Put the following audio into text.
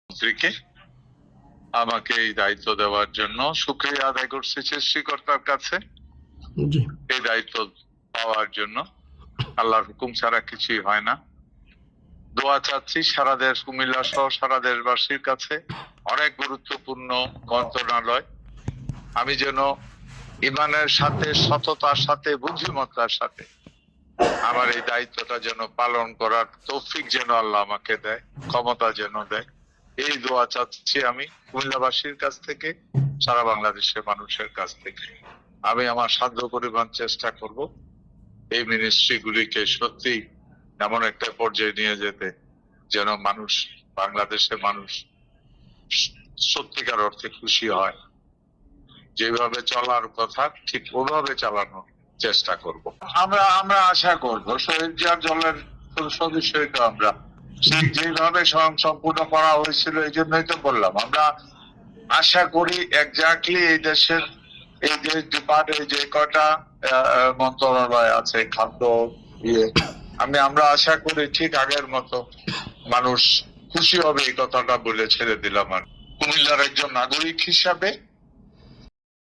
মন্ত্রীকে আমাকে এই দায়িত্ব দেওয়ার জন্য শুকরিয়া আদায় করছি সৃষ্টিকর্তার কাছে। জি এই দায়িত্ব পাওয়ার জন্য আল্লাহর হুকুম ছাড়া কিছুই হয় না। দোয়া চাচ্ছি সারা দেশ, কুমিল্লা সহ সারা দেশবাসীর কাছে। অনেক গুরুত্বপূর্ণ মন্ত্রণালয়, আমি যেন ইমানের সাথে, সততার সাথে, বুদ্ধিমত্তার সাথে আমার এই দায়িত্বটা যেন পালন করার তৌফিক যেন আল্লাহ আমাকে দেয়, ক্ষমতা যেন দেয়, এই দোয়া চাচ্ছি আমি কুমিল্লাবাসীর কাছ থেকে, সারা বাংলাদেশের মানুষের কাছ থেকে। আমি আমার সাধ্য পরিমাণ চেষ্টা করব এই মিনিস্ট্রি গুলিকে সত্যি এমন একটা পর্যায়ে নিয়ে যেতে যেন মানুষ, বাংলাদেশের মানুষ সত্যিকার অর্থে খুশি হয়। যেভাবে চলার কথা ঠিক ওভাবে চালানোর চেষ্টা করব। আমরা আশা করব শহীদ জিয়ার দলের সদস্যই তো আমরা, ঠিক যেভাবে সম্পূর্ণ করা হয়েছিল এই জন্যই তো বললাম। আমরা আশা করি এক্স্যাক্টলি এই দেশের এই যে ডিপার্টমেন্ট যে কটা মন্ত্রণালয় আছে, খাদ্য আমরা আশা করি ঠিক আগের মতো মানুষ খুশি হবে, এই কথাটা বলে ছেড়ে দিলাম। আর কুমিল্লার একজন নাগরিক হিসাবে